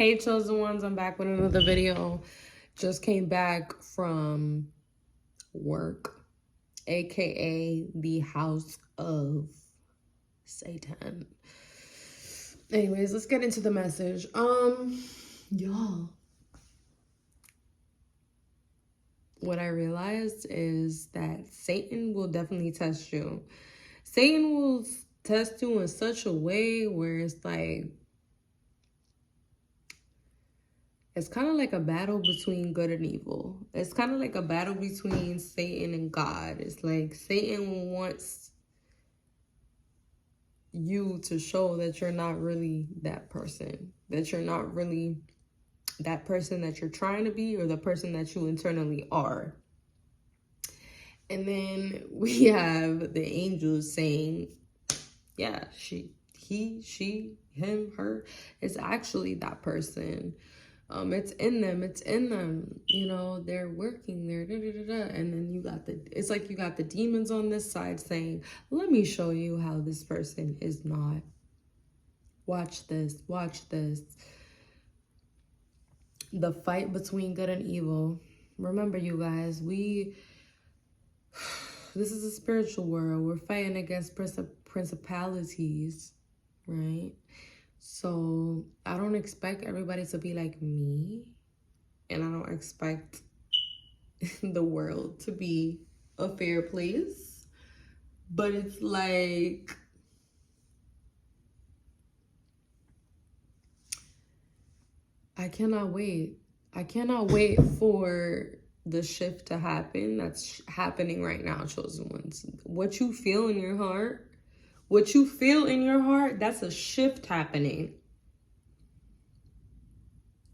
Hey chosen ones, I'm back with another video. Just came back from work, aka the house of Satan. Anyways, let's get into the message. Y'all, what I realized is that Satan will definitely test you. Satan will test you in such a way where it's like, it's kind of like a battle between good and evil. It's kind of like a battle between Satan and God. It's like Satan wants you to show that you're not really that person. That you're not really that person that you're trying to be, or the person that you internally are. And then we have the angels saying, yeah, she, him, her. It's actually that person. It's in them, you know, they're working there, da, da, da, da. And then it's like you got the demons on this side saying, let me show you how this person is not. Watch this, watch this. The fight between good and evil. Remember, you guys, this is a spiritual world. We're fighting against principalities, right? So I don't expect everybody to be like me, and I don't expect the world to be a fair place. But it's like, I cannot wait. I cannot wait for the shift to happen. That's happening right now, chosen ones. What you feel in your heart, that's a shift happening.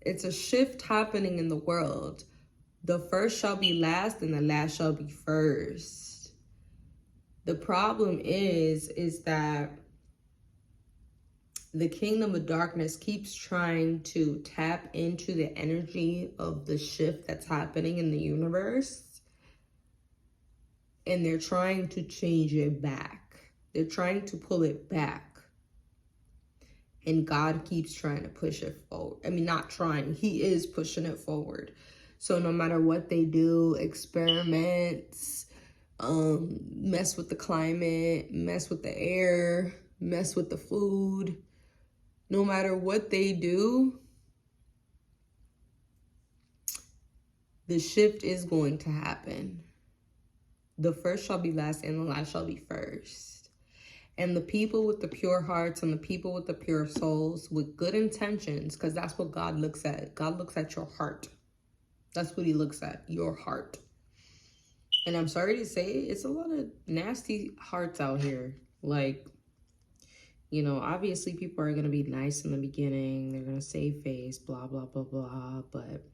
It's a shift happening in the world. The first shall be last and the last shall be first. The problem is that the kingdom of darkness keeps trying to tap into the energy of the shift that's happening in the universe. And they're trying to change it back. They're trying to pull it back. And God keeps trying to push it forward. I mean, not trying. He is pushing it forward. So no matter what they do, experiments, mess with the climate, mess with the air, mess with the food, no matter what they do, the shift is going to happen. The first shall be last and the last shall be first. And the people with the pure hearts and the people with the pure souls with good intentions, because that's what God looks at. God looks at your heart. That's what he looks at, your heart. And I'm sorry to say, it's a lot of nasty hearts out here. Like, you know, obviously people are going to be nice in the beginning. They're going to save face, blah, blah, blah, blah. But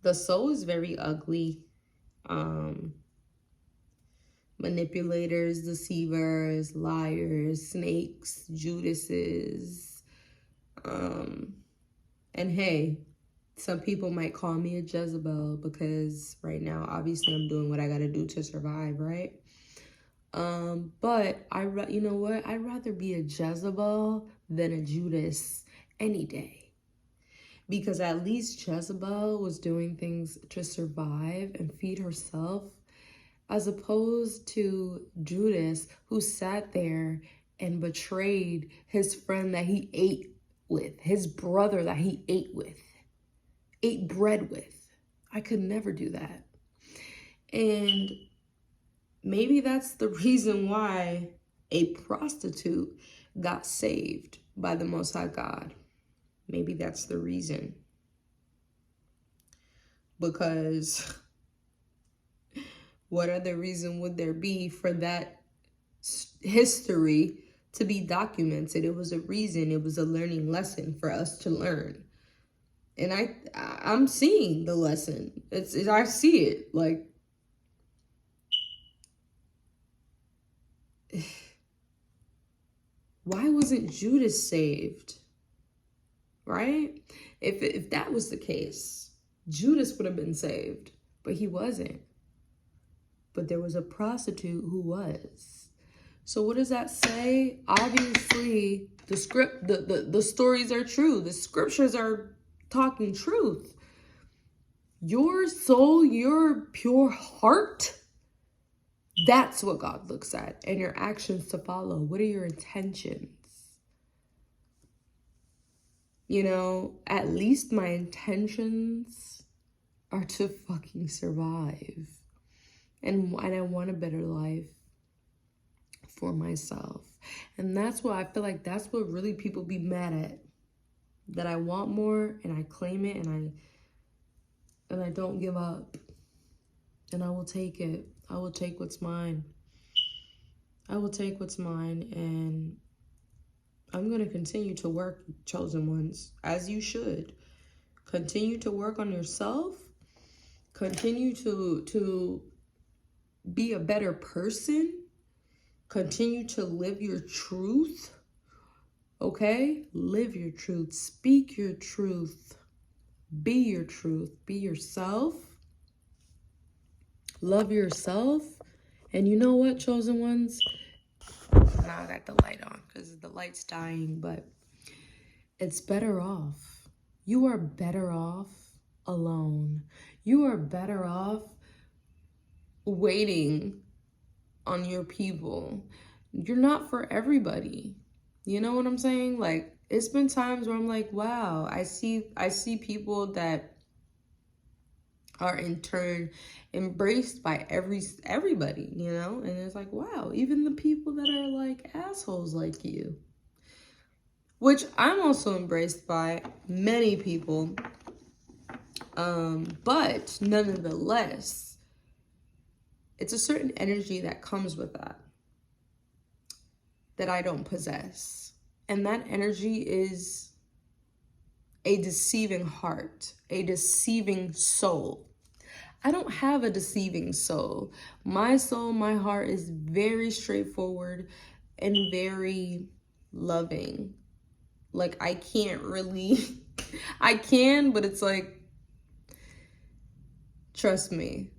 the soul is very ugly. Manipulators, deceivers, liars, snakes, Judases. And hey, some people might call me a Jezebel because right now, obviously, I'm doing what I got to do to survive, right? But you know what? I'd rather be a Jezebel than a Judas any day. Because at least Jezebel was doing things to survive and feed herself, as opposed to Judas, who sat there and betrayed his friend that he ate with, his brother that he ate bread with. I could never do that. And maybe that's the reason why a prostitute got saved by the Most High God. Maybe that's the reason. Because what other reason would there be for that history to be documented? It was a reason. It was a learning lesson for us to learn. And I'm seeing the lesson. I see it. Like, why wasn't Judas saved? Right? If that was the case, Judas would have been saved, but he wasn't. But there was a prostitute who was. So what does that say? Obviously, the stories are true. The scriptures are talking truth. Your soul, your pure heart, that's what God looks at, and your actions to follow. What are your intentions? You know, at least my intentions are to fucking survive. And I want a better life for myself. And that's what I feel like, that's what really people be mad at. That I want more and I claim it and I don't give up. And I will take it. I will take what's mine. I will take what's mine, and I'm going to continue to work, chosen ones, as you should. Continue to work on yourself. Continue to be a better person. Continue to live your truth. Okay? Live your truth. Speak your truth. Be your truth. Be yourself. Love yourself. And you know what, chosen ones? Now I got the light on because the light's dying, but it's better off. You are better off alone. You are better off waiting on your people. You're not for everybody. You know what I'm saying? Like, it's been times where I'm like, wow, I see people that are in turn embraced by everybody, you know? And it's like, wow, even the people that are like assholes like you, which I'm also embraced by many people. But nonetheless, it's a certain energy that comes with that I don't possess. And that energy is a deceiving heart, a deceiving soul. I don't have a deceiving soul. My soul, my heart is very straightforward and very loving. Like, I can't really, I can, but it's like, trust me.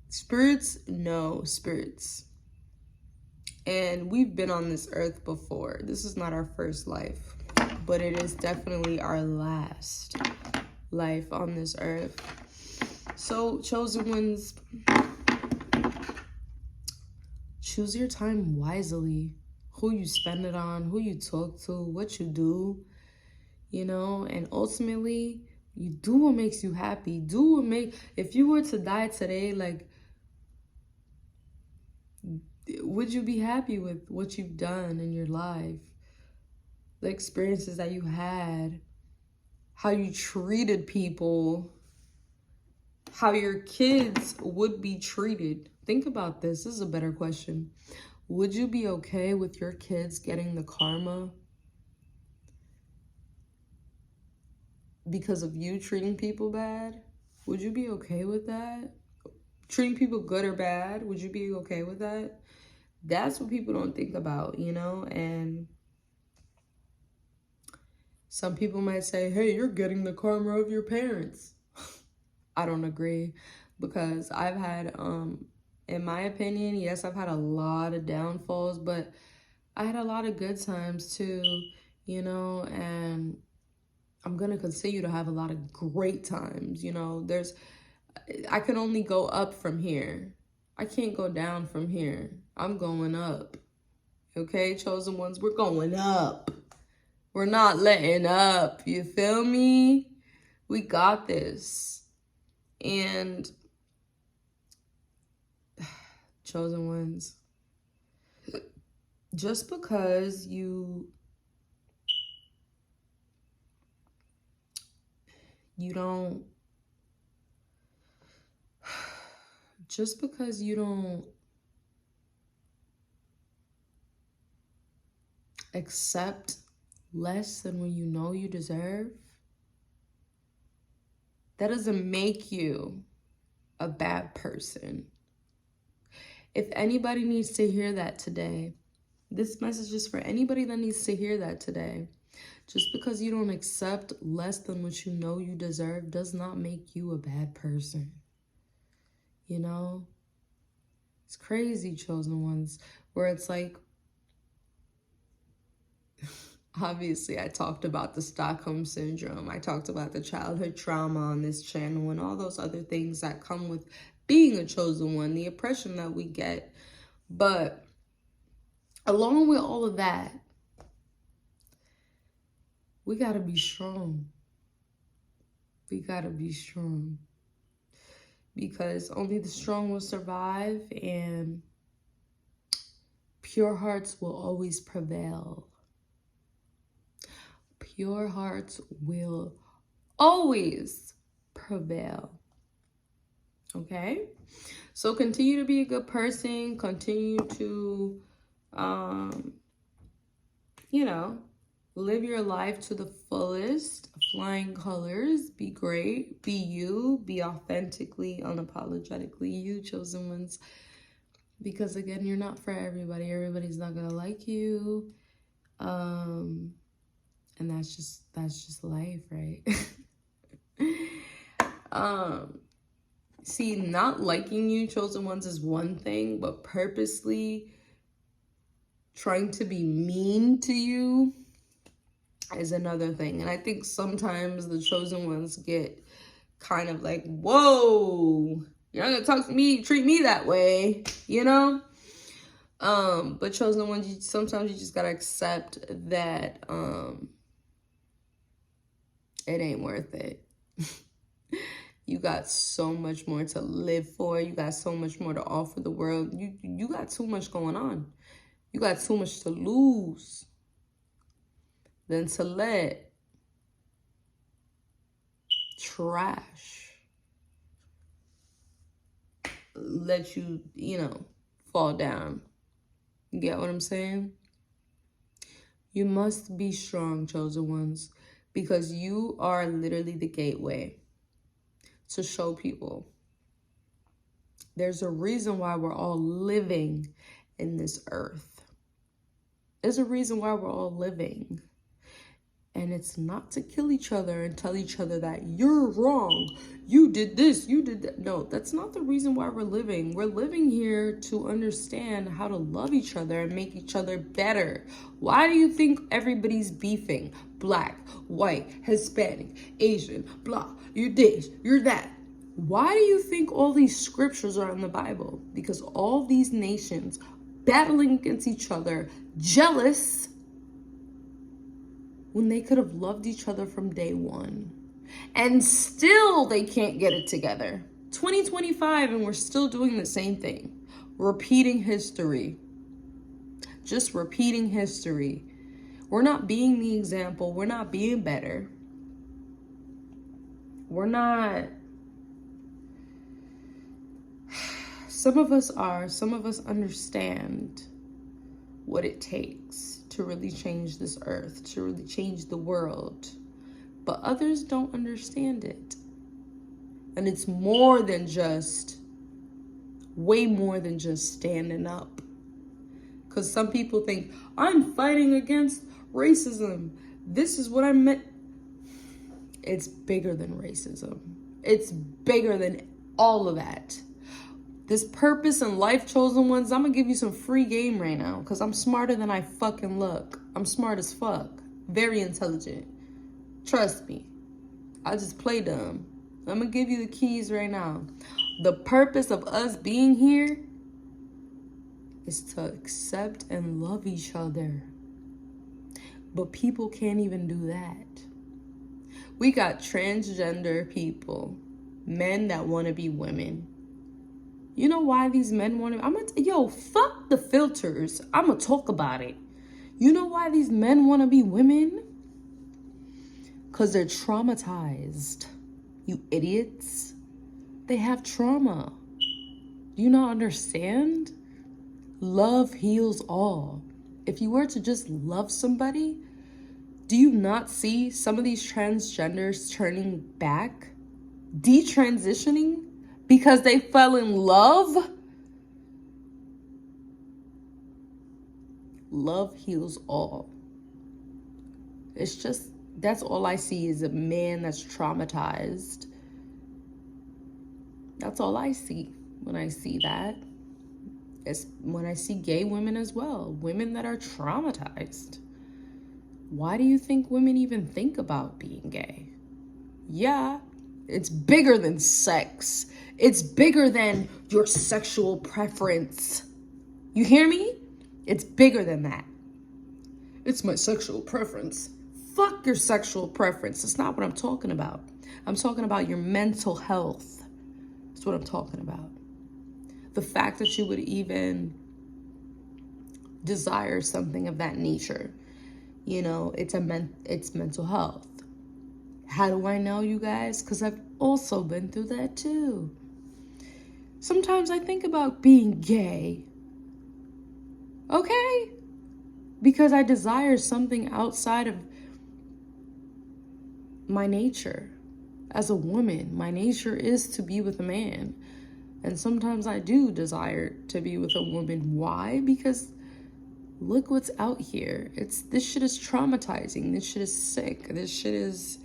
Spirits know spirits. And we've been on this earth before. This is not our first life, but it is definitely our last life on this earth. So, chosen ones, choose your time wisely. Who you spend it on, who you talk to, what you do, you know, and ultimately, you do what makes you happy. Do what if you were to die today, like, would you be happy with what you've done in your life? The experiences that you had, how you treated people, how your kids would be treated. Think about this. This is a better question. Would you be okay with your kids getting the karma because of you treating people bad? Would you be okay with that? Treating people good or bad, would you be okay with that? That's what people don't think about, you know? And some people might say, hey, you're getting the karma of your parents. I don't agree, because I've had, in my opinion, yes, I've had a lot of downfalls, but I had a lot of good times too, you know, and I'm going to continue to have a lot of great times, you know. I can only go up from here. I can't go down from here. I'm going up. Okay, chosen ones, we're going up. We're not letting up. You feel me? We got this. And chosen ones, just because you don't accept less than what you know you deserve, that doesn't make you a bad person. If anybody needs to hear that today, this message is for anybody that needs to hear that today. Just because you don't accept less than what you know you deserve does not make you a bad person. You know? It's crazy, chosen ones, where it's like, obviously, I talked about the Stockholm Syndrome. I talked about the childhood trauma on this channel and all those other things that come with being a chosen one, the oppression that we get. But along with all of that, we got to be strong. We got to be strong. Because only the strong will survive, and pure hearts will always prevail. Pure hearts will always prevail. Okay? So continue to be a good person. Continue to, live your life to the fullest. Flying colors. Be great. Be you. Be authentically, unapologetically you, chosen ones. Because again, you're not for everybody. Everybody's not gonna like you. And that's just life, right? See, not liking you, chosen ones, is one thing, but purposely trying to be mean to you is another thing. And I think sometimes the chosen ones get kind of like, whoa, you're not gonna talk to me, treat me that way, you know? But chosen ones, sometimes you just gotta accept that it ain't worth it. You got so much more to live for. You got so much more to offer the world. You got too much going on. You got too much to lose than to let trash let you, fall down. You get what I'm saying? You must be strong, chosen ones, because you are literally the gateway to show people. There's a reason why we're all living in this earth. There's a reason why we're all living. And it's not to kill each other and tell each other that you're wrong. You did this, you did that. No, that's not the reason why we're living. We're living here to understand how to love each other and make each other better. Why do you think everybody's beefing? Black, white, Hispanic, Asian, blah, you're this, you're that. Why do you think all these scriptures are in the Bible? Because all these nations battling against each other, jealous, when they could have loved each other from day one. And still they can't get it together. 2025 and we're still doing the same thing. Repeating history. Just repeating history. We're not being the example. We're not being better. We're not... Some of us are. Some of us understand what it takes to really change this earth, to really change the world. But others don't understand it. And it's more than just, way more than just standing up. Because some people think, I'm fighting against racism. This is what I meant. It's bigger than racism. It's bigger than all of that. This purpose in life, chosen ones, I'm going to give you some free game right now because I'm smarter than I fucking look. I'm smart as fuck. Very intelligent. Trust me. I just play dumb. I'm going to give you the keys right now. The purpose of us being here is to accept and love each other. But people can't even do that. We got transgender people, men that want to be women. You know why these men want to... fuck the filters. I'm going to talk about it. You know why these men want to be women? Because they're traumatized. You idiots. They have trauma. Do you not understand? Love heals all. If you were to just love somebody, do you not see some of these transgenders turning back? Detransitioning? Because they fell in love? Love heals all. It's just, that's all I see is a man that's traumatized. That's all I see when I see that. It's when I see gay women as well, women that are traumatized. Why do you think women even think about being gay? Yeah, it's bigger than sex. It's bigger than your sexual preference. You hear me? It's bigger than that. It's my sexual preference. Fuck your sexual preference. That's not what I'm talking about. I'm talking about your mental health. That's what I'm talking about. The fact that you would even desire something of that nature. You know, it's mental health. How do I know, you guys? Because I've also been through that too. Sometimes I think about being gay. Okay? Because I desire something outside of my nature. As a woman, my nature is to be with a man. And sometimes I do desire to be with a woman. Why? Because look what's out here. This shit is traumatizing. This shit is sick. This shit is...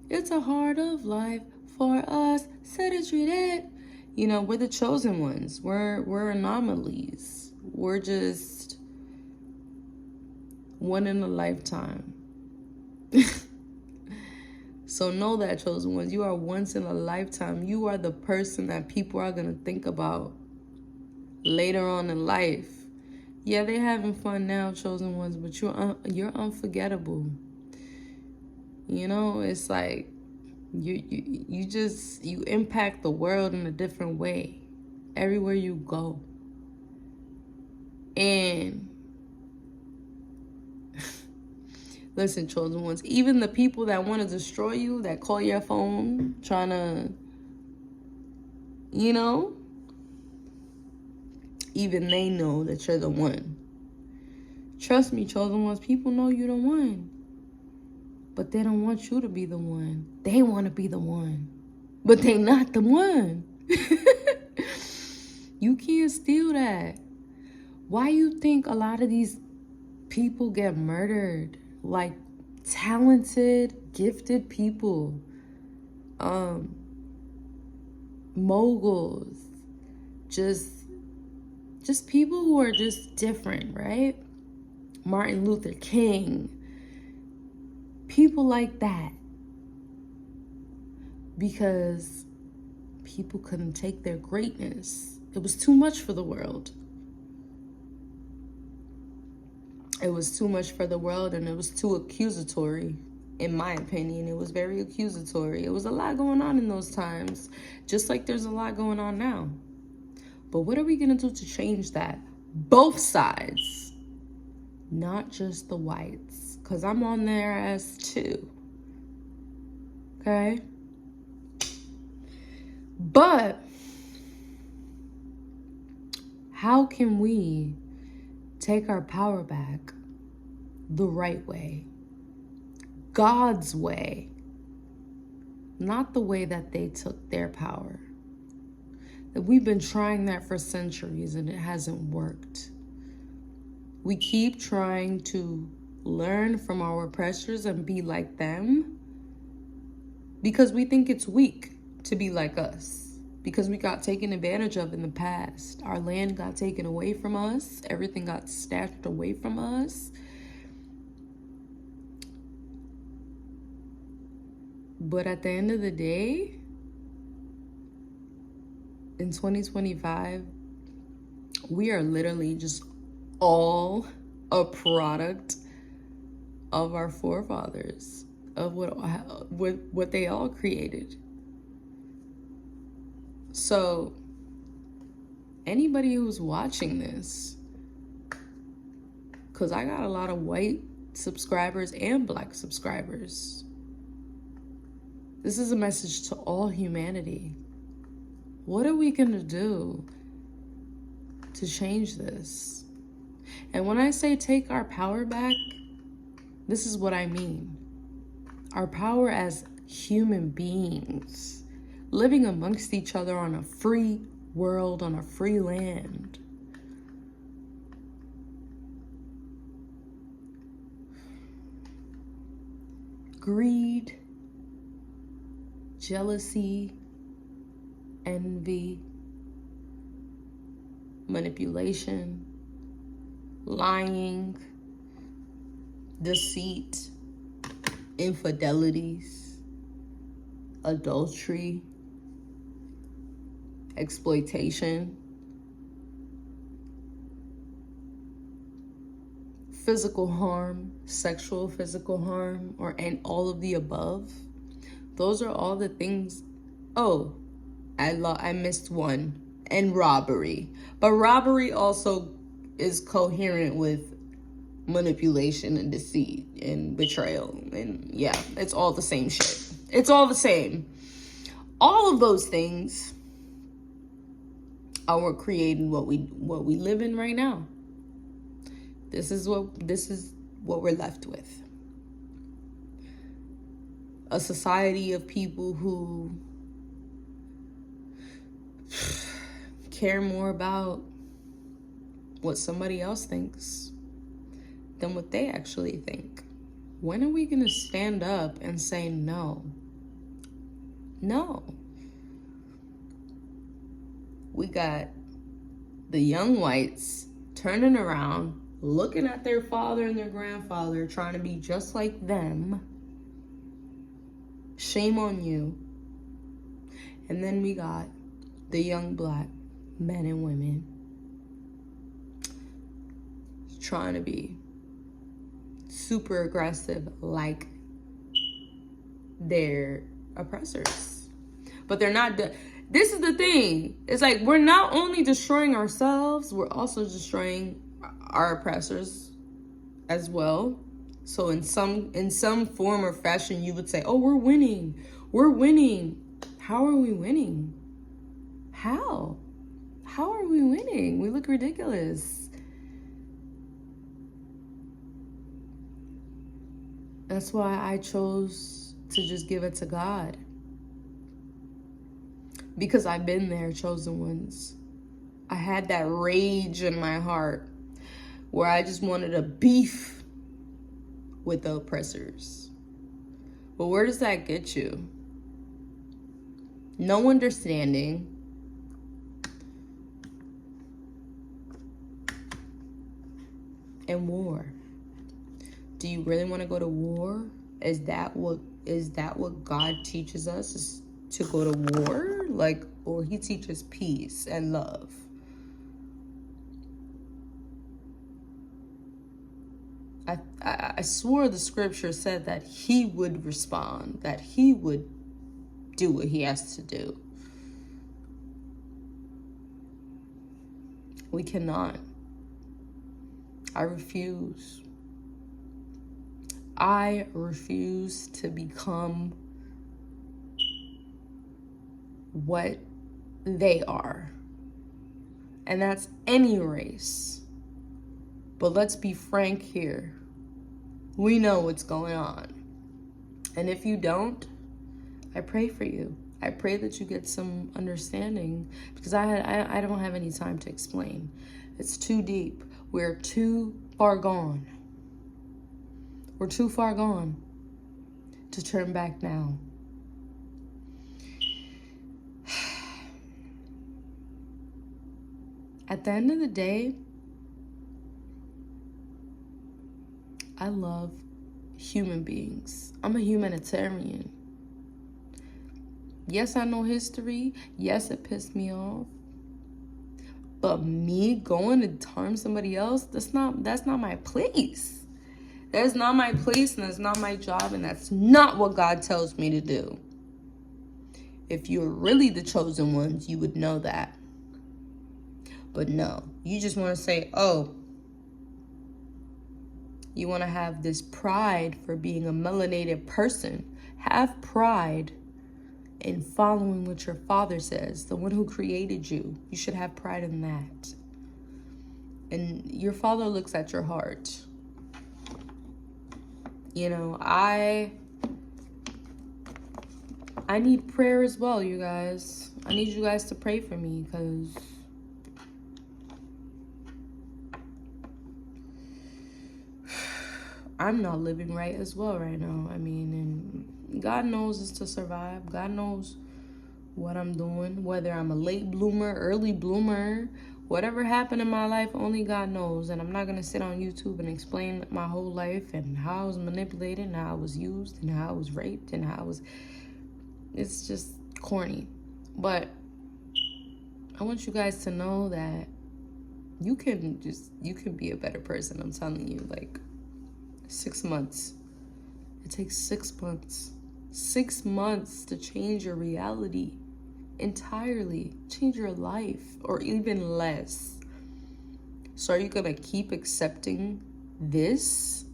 It's a heart of life for us. Set it, treat it. You know, we're the chosen ones. We're anomalies. We're just one in a lifetime. So know that, chosen ones. You are once in a lifetime. You are the person that people are going to think about later on in life. Yeah, they're having fun now, chosen ones, but you're unforgettable. You know, it's like you impact the world in a different way everywhere you go. And listen, chosen ones, even the people that want to destroy you, that call your phone trying to, you know, even they know that you're the one. Trust me, chosen ones, people know you're the one. But they don't want you to be the one. They want to be the one. But they not the one. You can't steal that. Why you think a lot of these people get murdered? Like talented, gifted people. Moguls. Just people who are just different, right? Martin Luther King. People like that. Because people couldn't take their greatness. It was too much for the world. It was too much for the world, and it was too accusatory. In my opinion, it was very accusatory. It was a lot going on in those times, just like there's a lot going on now. But what are we going to do to change that? Both sides, not just the whites, because I'm on their ass too. Okay? But how can we take our power back the right way? God's way. Not the way that they took their power. That we've been trying that for centuries and it hasn't worked. We keep trying to learn from our oppressors and be like them because we think it's weak to be like us. Because we got taken advantage of in the past. Our land got taken away from us. Everything got snatched away from us. But at the end of the day, in 2025, we are literally just all a product of our forefathers, of what they all created. So anybody who's watching this, because I got a lot of white subscribers and black subscribers, this is a message to all humanity. What are we going to do to change this? And when I say take our power back, this is what I mean. Our power as human beings, living amongst each other on a free world, on a free land. Greed, jealousy, envy, manipulation, lying, deceit, infidelities, adultery, exploitation, physical harm, sexual physical harm, and all of the above. Those are all the things. Oh, I missed one. And robbery. But robbery also is coherent with manipulation and deceit and betrayal. And yeah, it's all the same shit. It's all the same. All of those things are what created what we live in right now. This is what we're left with. A society of people who care more about what somebody else thinks than what they actually think. When are we going to stand up and say no? No. We got the young whites turning around, looking at their father and their grandfather, trying to be just like them. Shame on you. And then we got the young black men and women trying to be super aggressive like their oppressors. But they're not. This is the thing. It's like we're not only destroying ourselves, we're also destroying our oppressors as well. So in some form or fashion, you would say, "Oh, we're winning. We're winning." How are we winning? How? How are we winning? We look ridiculous. That's why I chose to just give it to God. Because I've been there, chosen ones. I had that rage in my heart where I just wanted to beef with the oppressors. But where does that get you? No understanding. And war. Do you really want to go to war? Is that what God teaches us, is to go to war? Like, or he teaches peace and love? I swore the scripture said that he would respond, that he would do what he has to do. We cannot. I refuse. I refuse to become what they are. And that's any race. But let's be frank here. We know what's going on. And if you don't, I pray for you. I pray that you get some understanding, because I don't have any time to explain. It's too deep. We're too far gone. We're too far gone to turn back now. At the end of the day, I love human beings. I'm a humanitarian. Yes, I know history. Yes, it pissed me off. But me going to harm somebody else, that's not my place. That's not my place, and that's not my job, and that's not what God tells me to do. If you're really the chosen ones, you would know that. But no, you just want to say, oh, you want to have this pride for being a melanated person. Have pride in following what your father says, the one who created you. You should have pride in that. And your father looks at your heart. You know, I need prayer as well, you guys. I need you guys to pray for me, because I'm not living right as well right now. I mean, and God knows it's to survive. God knows what I'm doing, whether I'm a late bloomer, early bloomer, Whatever happened in my life, only God knows. And I'm not going to sit on YouTube and explain my whole life and how I was manipulated and how I was used and how I was raped and how I was... It's just corny. But I want you guys to know that you can be a better person. I'm telling you, like 6 months. It takes 6 months. 6 months to change your reality entirely. Change your life, or even less. So are you gonna keep accepting this?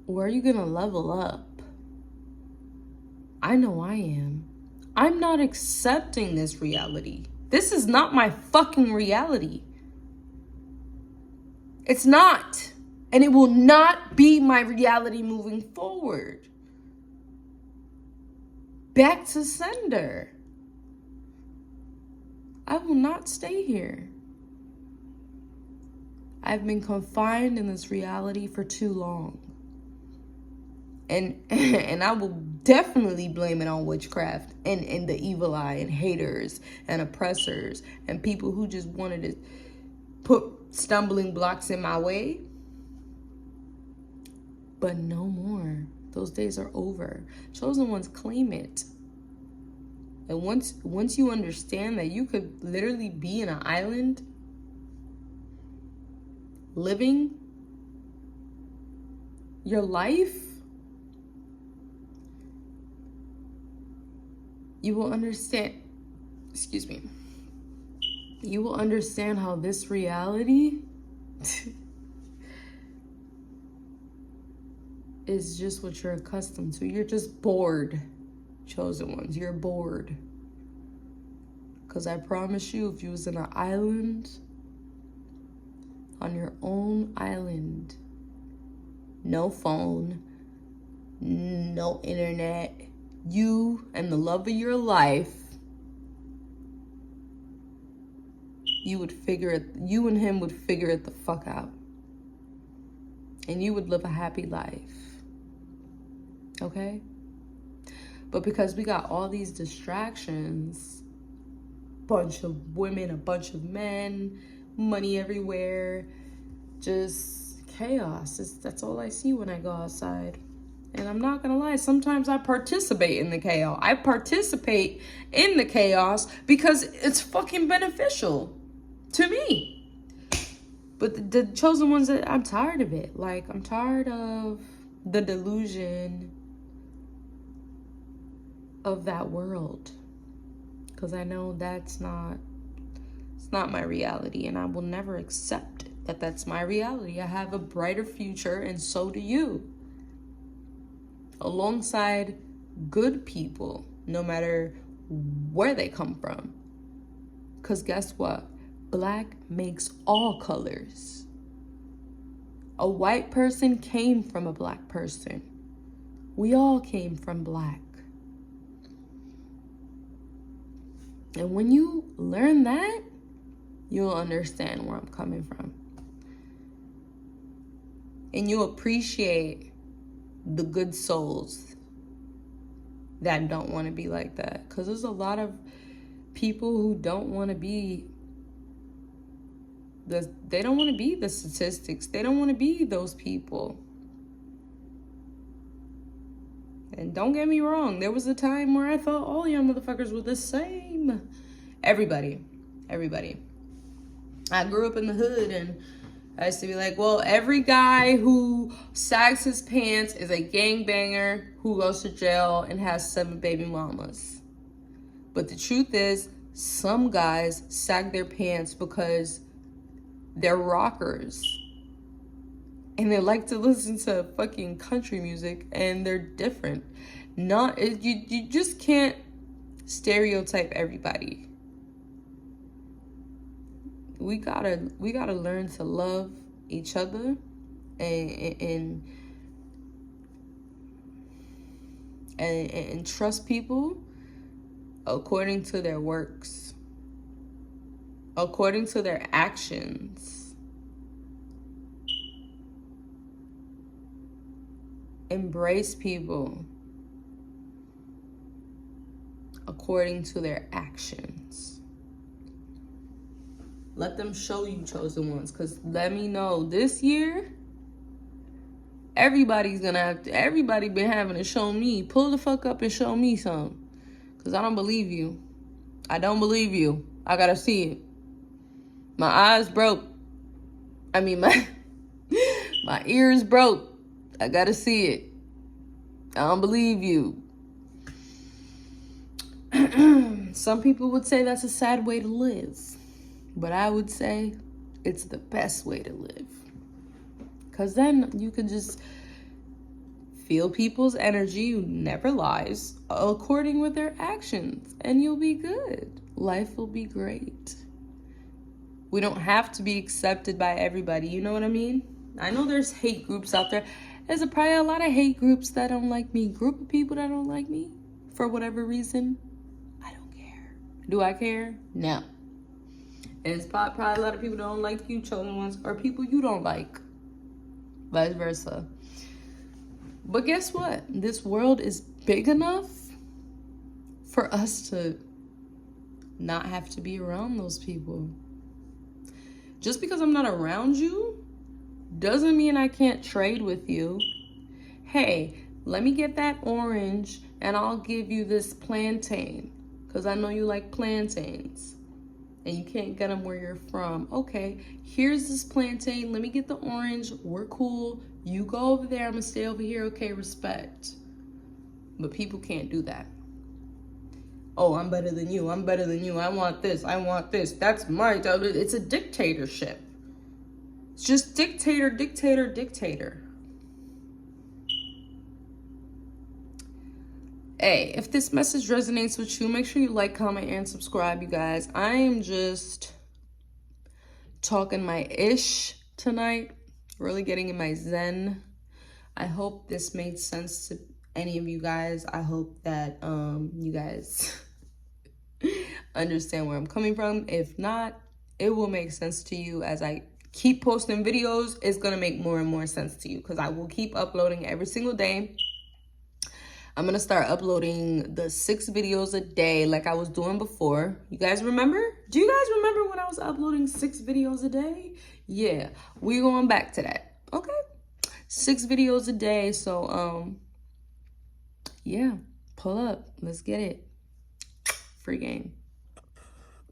Or are you gonna level up? I know I am. I'm not accepting this reality. This is not my fucking reality. It's not. And it will not be my reality moving forward. Back to sender. I will not stay here. I've been confined in this reality for too long. And I will definitely blame it on witchcraft and the evil eye and haters and oppressors and people who just wanted to put stumbling blocks in my way. But no more. Those days are over. Chosen ones, claim it. And once you understand that you could literally be in an island living your life, you will understand, you will understand how this reality is just what you're accustomed to. You're just bored, chosen ones. You're bored. Because I promise you, if you was in an island, on your own island, no phone, no internet, you and the love of your life, you and him would figure it the fuck out. And you would live a happy life. Okay? But because we got all these distractions, bunch of women, a bunch of men, money everywhere, just chaos. That's all I see when I go outside. And I'm not gonna lie, sometimes I participate in the chaos. I participate in the chaos because it's fucking beneficial to me. But the chosen ones, I'm tired of it. Like, I'm tired of the delusion of that world. Because I know it's not my reality. And I will never accept that that's my reality. I have a brighter future, and so do you. Alongside good people, no matter where they come from. Because guess what? Black makes all colors. A white person came from a black person. We all came from black. And when you learn that, you'll understand where I'm coming from. And you'll appreciate the good souls that don't want to be like that. Because there's a lot of people who don't want to be they don't want to be the statistics. They don't want to be those people. And don't get me wrong, there was a time where I thought all y'all motherfuckers were the same. Everybody. I grew up in the hood, and I used to be like, well, every guy who sags his pants is a gangbanger who goes to jail and has 7 baby mamas. But the truth is, some guys sag their pants because they're rockers. And they like to listen to fucking country music, and they're different. You just can't stereotype everybody. We gotta learn to love each other and trust people according to their works, according to their actions. Embrace people according to their actions. Let them show you chosen ones. Because let me know, this year, everybody been having to show me. Pull the fuck up and show me some. Because I don't believe you. I don't believe you. I gotta see it. My eyes broke. I mean, my ears broke. I gotta see it. I don't believe you. Some people would say that's a sad way to live. But I would say it's the best way to live. Because then you can just feel people's energy, who never lies, according with their actions. And you'll be good. Life will be great. We don't have to be accepted by everybody. You know what I mean? I know there's hate groups out there. There's probably a lot of hate groups that don't like me. Group of people that don't like me for whatever reason. I don't care. Do I care? No. And it's probably a lot of people that don't like you, chosen ones, or people you don't like. Vice versa. But guess what? This world is big enough for us to not have to be around those people. Just because I'm not around you doesn't mean I can't trade with you. Hey, let me get that orange and I'll give you this plantain because I know you like plantains and you can't get them where you're from. Okay, here's this plantain. Let me get the orange. We're cool. You go over there. I'm going to stay over here. Okay, respect. But people can't do that. Oh, I'm better than you. I'm better than you. I want this. I want this. That's my... It's a dictatorship. It's just dictator, dictator, dictator. Hey, if this message resonates with you, make sure you like, comment, and subscribe, you guys. I am just talking my ish tonight. Really getting in my zen. I hope this made sense to any of you guys. I hope that you guys understand where I'm coming from. If not, it will make sense to you as I keep posting videos. It's gonna make more and more sense to you because I will keep uploading every single day. I'm gonna start uploading the 6 videos a day like I was doing before. You guys remember? Do you guys remember when I was uploading 6 videos a day? Yeah, we're going back to that. Okay, 6 videos a day. So yeah, pull up. Let's get it. Free game.